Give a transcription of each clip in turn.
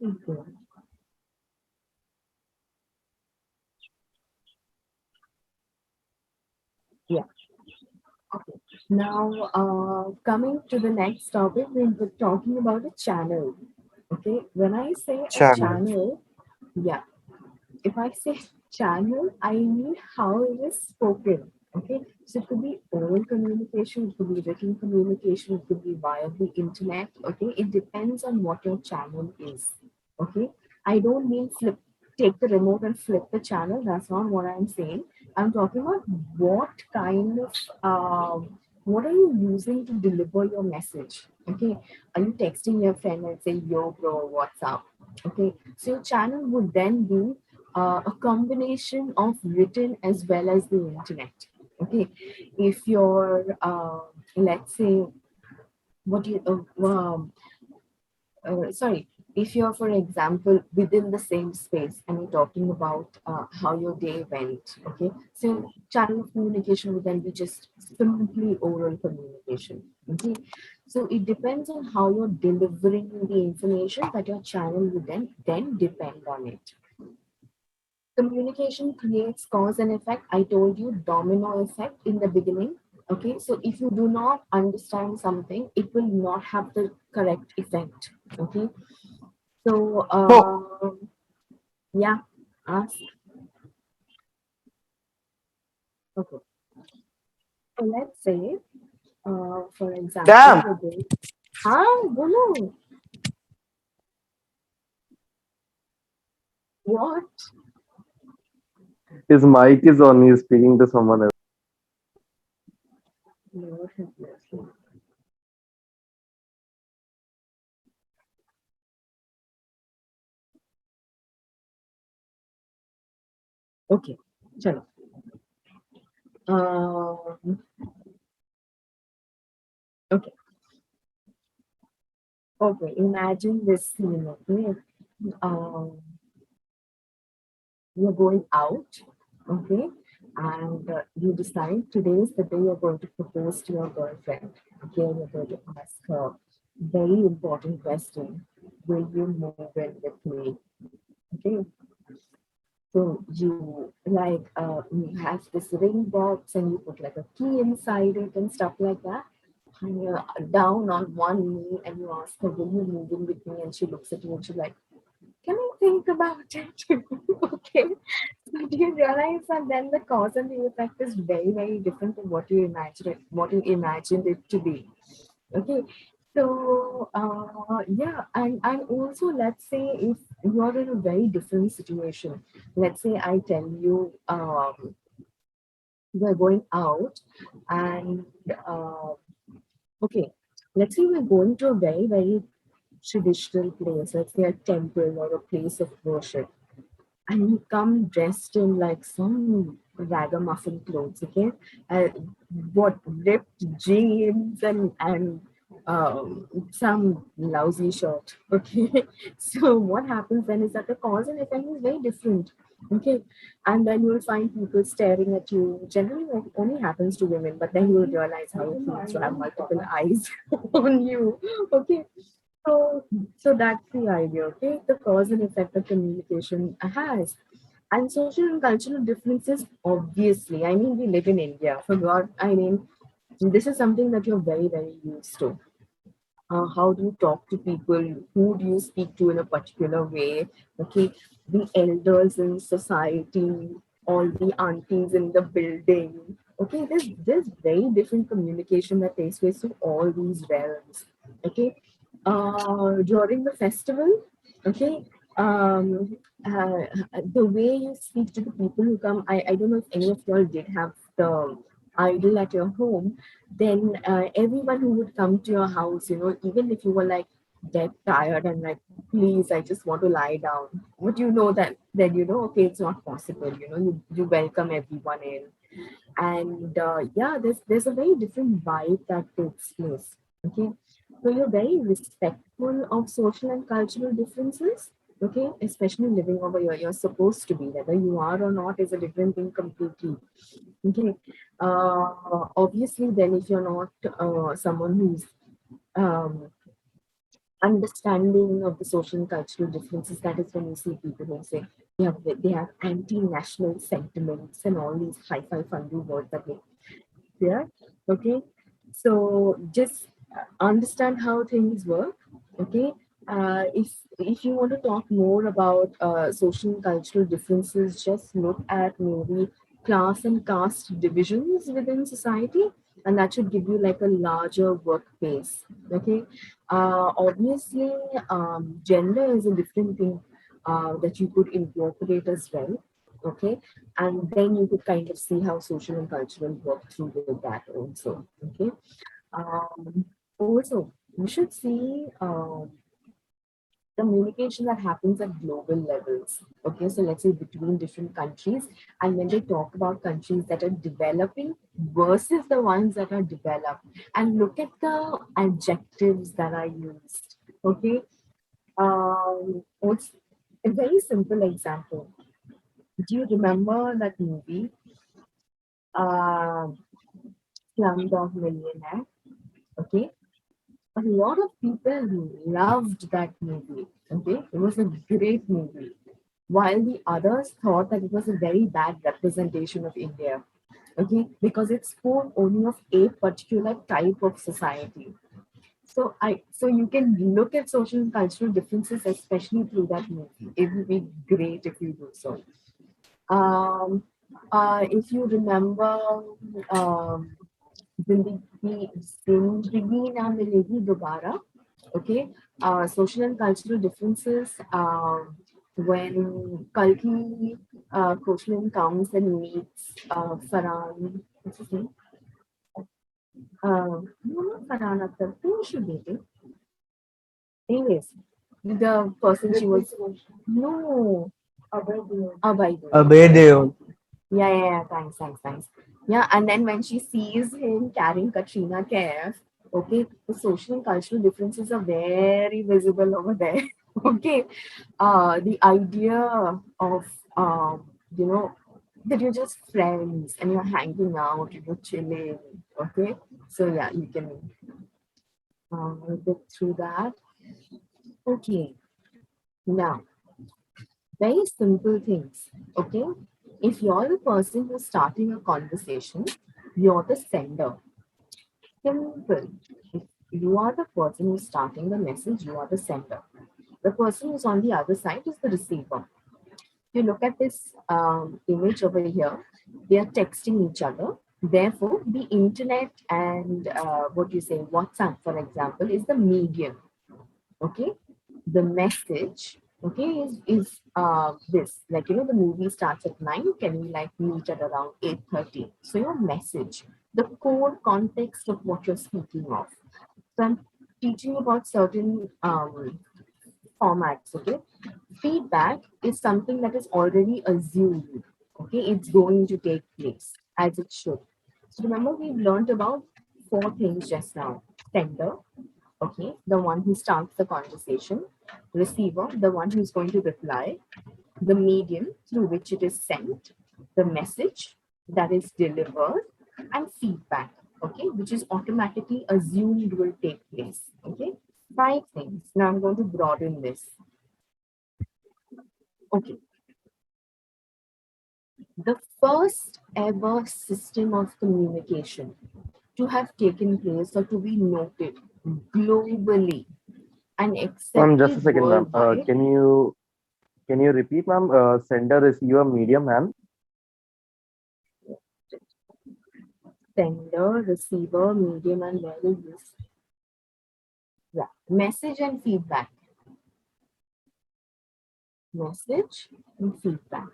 Okay. Yeah. Okay. Now, coming to the next topic, we're talking about a channel. Okay. When I say a Channel. channel, yeah, if I say channel, I mean how it is spoken. Okay. So it could be oral communication, it could be written communication, it could be via the internet. Okay. It depends on what your channel is. Okay. I don't mean take the remote and flip the channel. That's not what I'm saying. I'm talking about what kind of what are you using to deliver your message? Okay. Are you texting your friend and saying, yo, bro, what's up? Okay. So your channel would then be a combination of written as well as the internet. Okay. If you're, let's say, what you, sorry, if you're, for example, within the same space and you're talking about how your day went, okay, so channel of communication would then be just simply oral communication, okay. So it depends on how you're delivering the information that your channel would then depend on it. Communication creates cause and effect. I told you domino effect in the beginning. Okay, so if you do not understand something, it will not have the correct effect. Okay, so Oh, yeah, ask. Okay, so let's say, for example, damn. we're going. Ah, bolo, what? His mic is on. He's speaking to someone else. Lord have mercy. Okay, chalo. Okay, okay. Imagine this scene. Okay, um, you're going out, okay, and you decide today is the day you're going to propose to your girlfriend, okay, and you're going to ask her very important question: will you move in with me? Okay, so you have this ring box and you put like a key inside it and stuff like that. And you're down on one knee and you ask her, will you move in with me? And she looks at you and she's like, can I think about it? Okay. So do you realize that then the cause and the effect is very, very different from what you imagined it to be. Okay. So yeah, and also let's say if you're in a very different situation, let's say I tell you we're going out and okay, let's say we're going to a very, very traditional place, let's say a temple or a place of worship, and you come dressed in like some ragamuffin clothes, okay? Uh, what ripped jeans and some lousy shirt, okay? So what happens then is that the cause and effect is very different, okay? And then you'll find people staring at you. Generally, it only happens to women, but then you'll realize how it feels to have multiple eyes on you, okay? So, so that's the idea, okay? The cause and effect of communication has. And social and cultural differences, obviously. I mean, we live in India. For God, I mean, this is something that you're very, very used to. How do you talk to people? Who do you speak to in a particular way? Okay, the elders in society, all the aunties in the building. Okay, there's very different communication that takes place to all these realms. Okay, during the festival, okay, the way you speak to the people who come, I don't know if any of y'all did have the idol at your home, then everyone who would come to your house, even if you were like dead tired and like, please, I just want to lie down. But you know that then okay, it's not possible. You welcome everyone in, and yeah, there's a very different vibe that takes place. Okay, so you're very respectful of social and cultural differences. Okay, especially living over here, you're supposed to be. Whether you are or not is a different thing completely. Okay. Obviously, then if you're not someone who's um, understanding of the social and cultural differences. That is when you see people who say they have anti-national sentiments and all these high-fi funny words that they hear. Okay, so just understand how things work. Okay, if you want to talk more about social and cultural differences, just look at maybe class and caste divisions within society, and that should give you like a larger workplace. Okay, obviously, gender is a different thing that you could incorporate as well. Okay, and then you could kind of see how social and cultural work through with that also. Okay, um, also you should see communication that happens at global levels. Okay, so let's say between different countries, and when they talk about countries that are developing versus the ones that are developed, and look at the adjectives that are used. Okay, it's a very simple example. Do you remember that movie, uh, Slumdog Millionaire? Okay, a lot of people loved that movie. Okay, it was a great movie, while the others thought that it was a very bad representation of India. Okay, because it spoke only of a particular type of society. So you can look at social and cultural differences, especially through that movie. It would be great if you do so. Um, if you remember, um, जिंदगी जिंदगी ना मिलेगी दोबारा. Okay, social and cultural differences. When Kalki Koshland comes and meets Farhan, what's his name? No, not Farhan Akhtar. Who was she dating? Anyways, the person she was. No, Abhay. Abhay Deol. Yeah. Thanks. Yeah, and then when she sees him carrying Katrina Kaif, okay, the social and cultural differences are very visible over there. Okay, the idea of you know that you're just friends and you're hanging out and you're chilling. Okay, so yeah, you can look through that. Okay, now very simple things. Okay, if you're the person who's starting a conversation, you're the sender. Simple. If you are the person who's starting the message, you are the sender. The person who's on the other side is the receiver. You look at this image over here, they are texting each other. Therefore, the internet and what you say, WhatsApp, for example, is the medium. Okay, the message, okay, is this, like, the movie starts at 9, can we like meet at around 8:30? So your message, the core context of what you're speaking of. So I'm teaching about certain formats. Okay, feedback is something that is already assumed. Okay, it's going to take place as it should. So remember, we've learned about four things just now: sender, okay, the one who starts the conversation; receiver, the one who's going to reply; the medium through which it is sent; the message that is delivered; and feedback, okay, which is automatically assumed will take place. Okay, five things. Now I'm going to broaden this. Okay, the first ever system of communication to have taken place or to be noted globally and Ma'am, just a accepted second, ma'am. worldwide. Can you repeat, ma'am? Sender, receiver, medium, and Sender, receiver, medium, and where is this? Yeah, message and feedback. Message and feedback.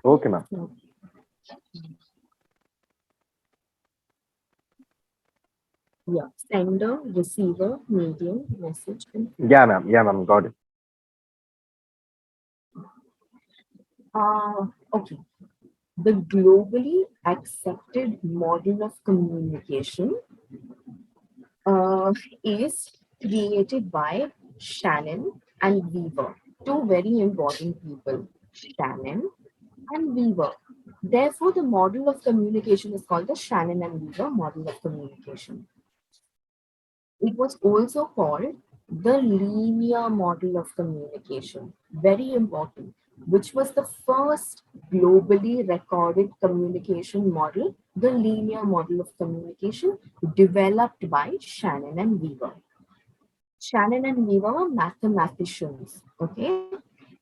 okay, ma'am. So, yeah, sender, receiver, medium, message, and Yeah, ma'am. Got it. okay. The globally accepted model of communication uh, is created by Shannon and Weaver, two very important people, Shannon and Weaver. Therefore, the model of communication is called the Shannon and Weaver model of communication. It was also called The linear model of communication, very important, which was the first globally recorded communication model, the linear model of communication developed by Shannon and Weaver. Shannon and Weaver were mathematicians, okay?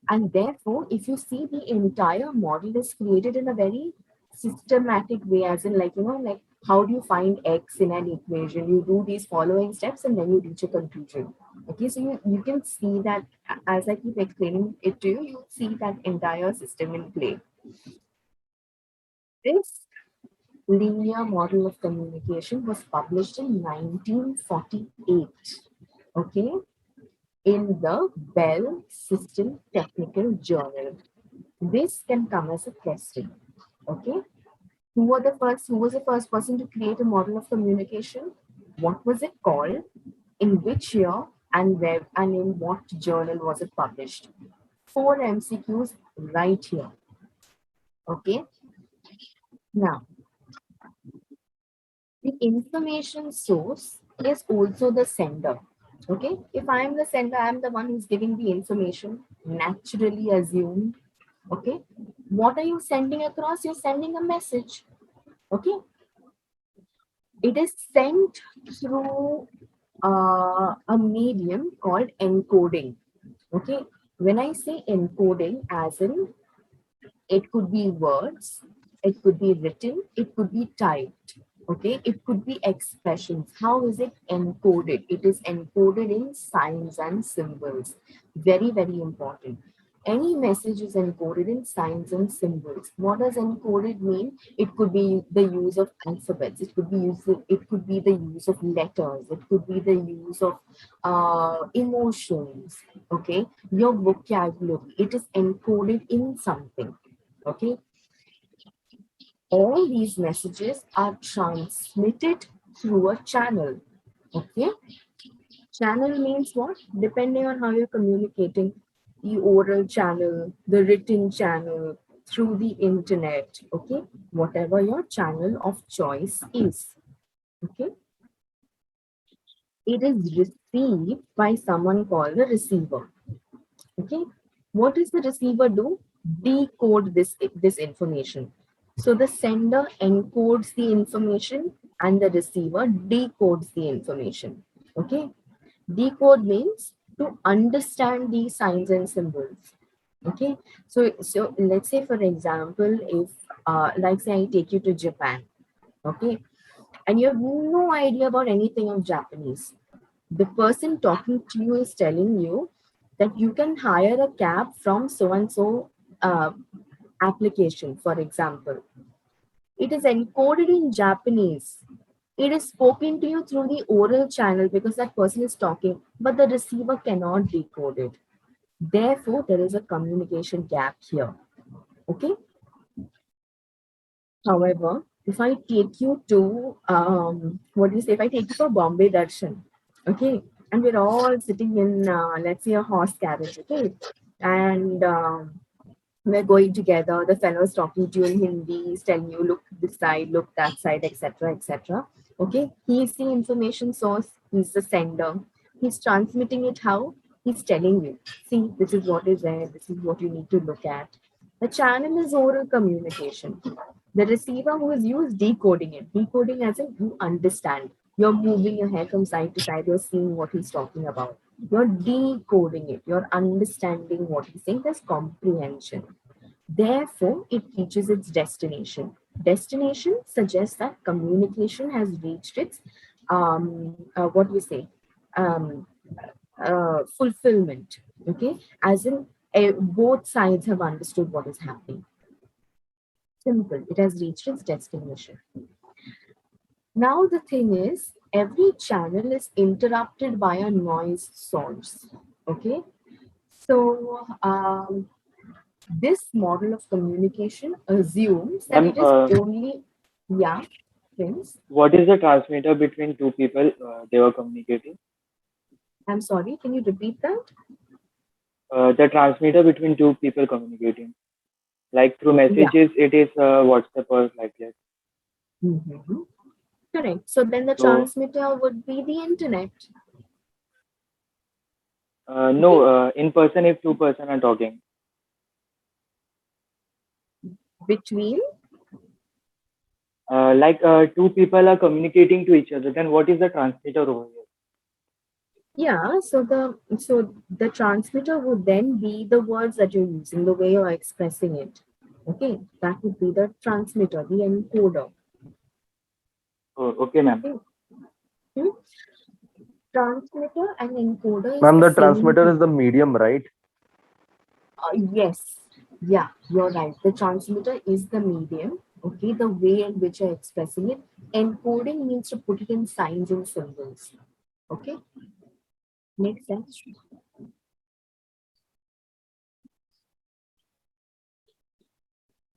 And therefore, if you see the entire model is created in a very systematic way, as in, like, like how do you find X in an equation? You do these following steps and then you reach a conclusion. Okay, so you can see that as I keep explaining it to you, you see that entire system in play. This linear model of communication was published in 1948. Okay, in the Bell System Technical Journal. This can come as a question. Okay. Who was the first person to create a model of communication? What was it called? In which year and where and in what journal was it published? 4 MCQs right here. Okay. Now, the information source is also the sender. Okay. If I am the sender, I am the one who's giving the information, naturally assumed. Okay. What are you sending across? You're sending a message. Okay. It is sent through a medium called encoding. Okay. When I say encoding, as in it could be words, it could be written, it could be typed. Okay. It could be expressions. How is it encoded? It is encoded in signs and symbols. Very, very important. Any message is encoded in signs and symbols. What does encoded mean? It could be the use of alphabets. It could be the use of letters. It could be the use of emotions. Okay, your vocabulary. It is encoded in something. Okay, all these messages are transmitted through a channel. Okay, channel means what? Depending on how you're communicating, the oral channel, the written channel, through the internet. Okay, whatever your channel of choice is. Okay, it is received by someone called a receiver. Okay, what does the receiver do? Decode this information. So the sender encodes the information and the receiver decodes the information. Okay, decode means to understand these signs and symbols. Okay, so let's say, for example, if like say I take you to Japan. Okay, and you have no idea about anything of Japanese. The person talking to you is telling you that you can hire a cab from so and so application, for example. It is encoded in Japanese. It is spoken to you through the oral channel because that person is talking, but the receiver cannot decode it. Therefore, there is a communication gap here. Okay. However, if I take you to what do you say? If I take you for Bombay Darshan, okay, and we're all sitting in let's say a horse carriage, okay, and we're going together. The fellow's talking to you in Hindi, he's telling you, look this side, look that side, etc., etc. Okay, he's the information source, he's the sender. He's transmitting it how? He's telling you, see, this is what is there, this is what you need to look at. The channel is oral communication. The receiver who is used decoding it. Decoding as in you understand. You're moving your head from side to side, you're seeing what he's talking about. You're decoding it, you're understanding what he's saying. There's comprehension. Therefore, it reaches its destination. Destination suggests that communication has reached its, what we say, um, fulfillment. Okay, as in both sides have understood what is happening. Simple. It has reached its destination. Now the thing is, every channel is interrupted by a noise source. Okay, so this model of communication assumes that Ma'am, it is only, yeah, Prince. what is the transmitter between two people they were communicating? I'm sorry, can you repeat that? The transmitter between two people communicating. Like through Yeah. messages, it is WhatsApp or like that. Mhm. Correct. So then the So, transmitter would be the internet. No, Okay, in person if two-person are talking. between. Like two people are communicating to each other, then what is the transmitter over here? Yeah, so the transmitter would then be the words that you're using, the way you're expressing it. Okay, that would be the transmitter, the encoder. Oh, okay, ma'am. Okay. Hmm? Transmitter and encoder is Ma'am, the the same transmitter thing. is the medium, right? Yes, yeah, you're right. The transmitter is the medium. Okay, the way in which you're expressing it. Encoding means to put it in signs and symbols. Okay, makes sense.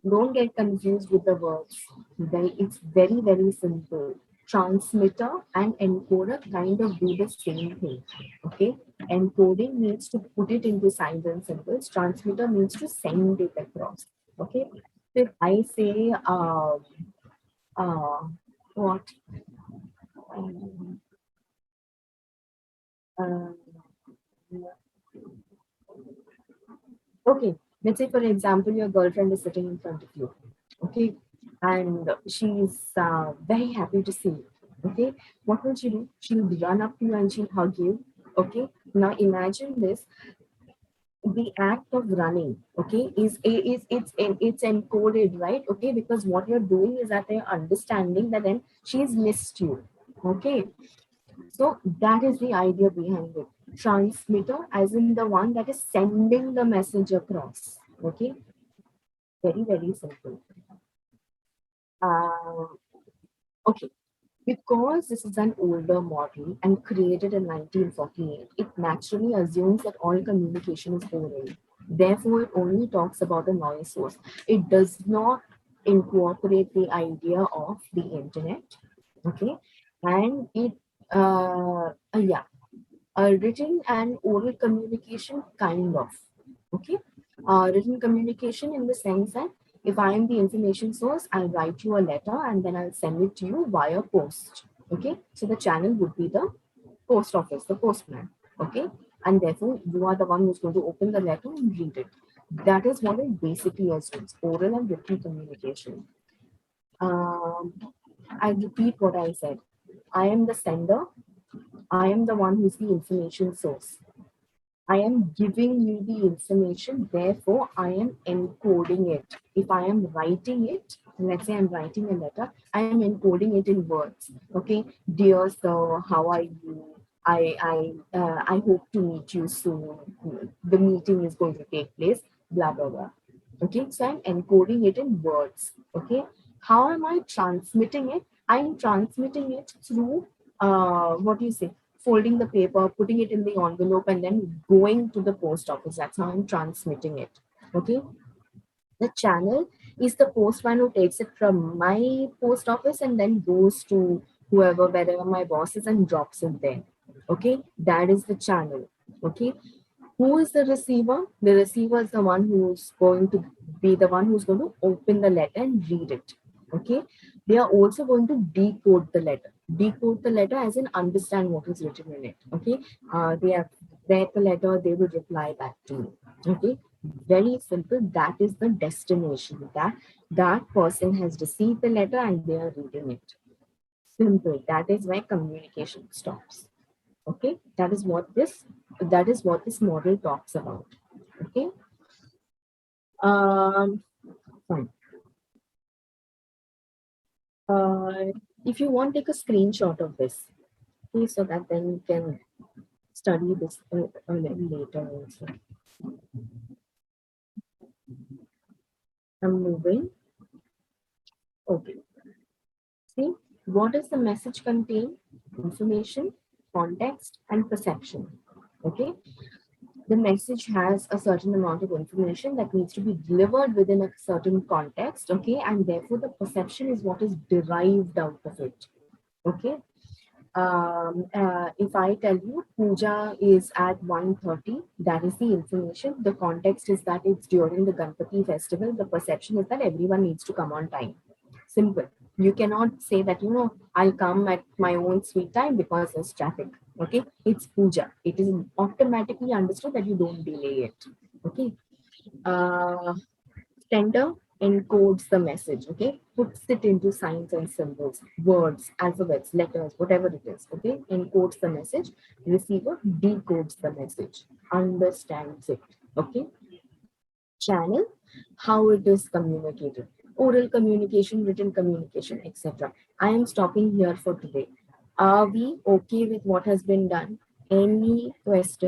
Don't get confused with the words. It's very, very simple. Transmitter and encoder kind of do the same thing. Okay. Encoding means to put it into signs and symbols. Transmitter means to send it across. Okay. So if I say uh, what uh, okay, let's say for example your girlfriend is sitting in front of you, okay, and she's very happy to see you, okay. What will she do? She'll run up to you and she'll hug you, okay. Now imagine this: the act of running, okay, it's encoded, right? Okay, because what you're doing is that they're understanding that then she's missed you, okay. So that is the idea behind it. Transmitter, as in the one that is sending the message across. Okay, very, very simple. Uh, okay, because this is an older model and created in 1948, it naturally assumes that all communication is oral. Therefore, it only talks about a noise source. It does not incorporate the idea of the internet. Okay, and it, yeah, written and oral communication, kind of. Okay. Written communication in the sense that if I am the information source, I'll write you a letter and then I'll send it to you via post. Okay. So the channel would be the post office, the postman. Okay. And therefore, you are the one who's going to open the letter and read it. That is what it basically assumes: oral and written communication. Um, I repeat what I said. I am the sender. I am the one who's the information source. I am giving you the information, therefore I am encoding it. If I am writing it, let's say I'm writing a letter, I am encoding it in words. Okay, dear sir, how are you? I hope to meet you soon. The meeting is going to take place. Blah blah blah. Okay, so I'm encoding it in words. Okay, how am I transmitting it? I'm transmitting it through what do you say? Folding the paper, putting it in the envelope, and then going to the post office. That's how I'm transmitting it. Okay. The channel is the postman who takes it from my post office and then goes to whoever, wherever my boss is, and drops it there. Okay. That is the channel. Okay. Who is the receiver? The receiver is the one who's going to be the one who's going to open the letter and read it. Okay. They are also going to decode the letter. Decode the letter as in understand what is written in it. Okay. They have read the letter, they will reply back to me. Okay. Very simple. That is the destination. That person has received the letter and they are reading it. Simple. That is where communication stops. Okay, that is what this model talks about. Okay. um Fine. uh if you want, take a screenshot of this, okay, so that then you can study this a little later also. I'm moving. Okay, see, what does the message contain? Information, context, and perception. Okay, the message has a certain amount of information that needs to be delivered within a certain context, okay, and therefore the perception is what is derived out of it. Okay. If I tell you puja is at 1:30, that is the information. The context is that it's during the Ganpati festival. The perception is that everyone needs to come on time. Simple. You cannot say that, I'll come at my own sweet time because there's traffic. Okay, it's puja. It is automatically understood that you don't delay it. Okay. uh Sender encodes the message, okay, puts it into signs and symbols, words, alphabets, letters, whatever it is, okay, encodes the message. Receiver decodes the message, understands it, okay. Channel, how it is communicated, oral communication, written communication, etc. I am stopping here for today. Are we okay with what has been done? Any question?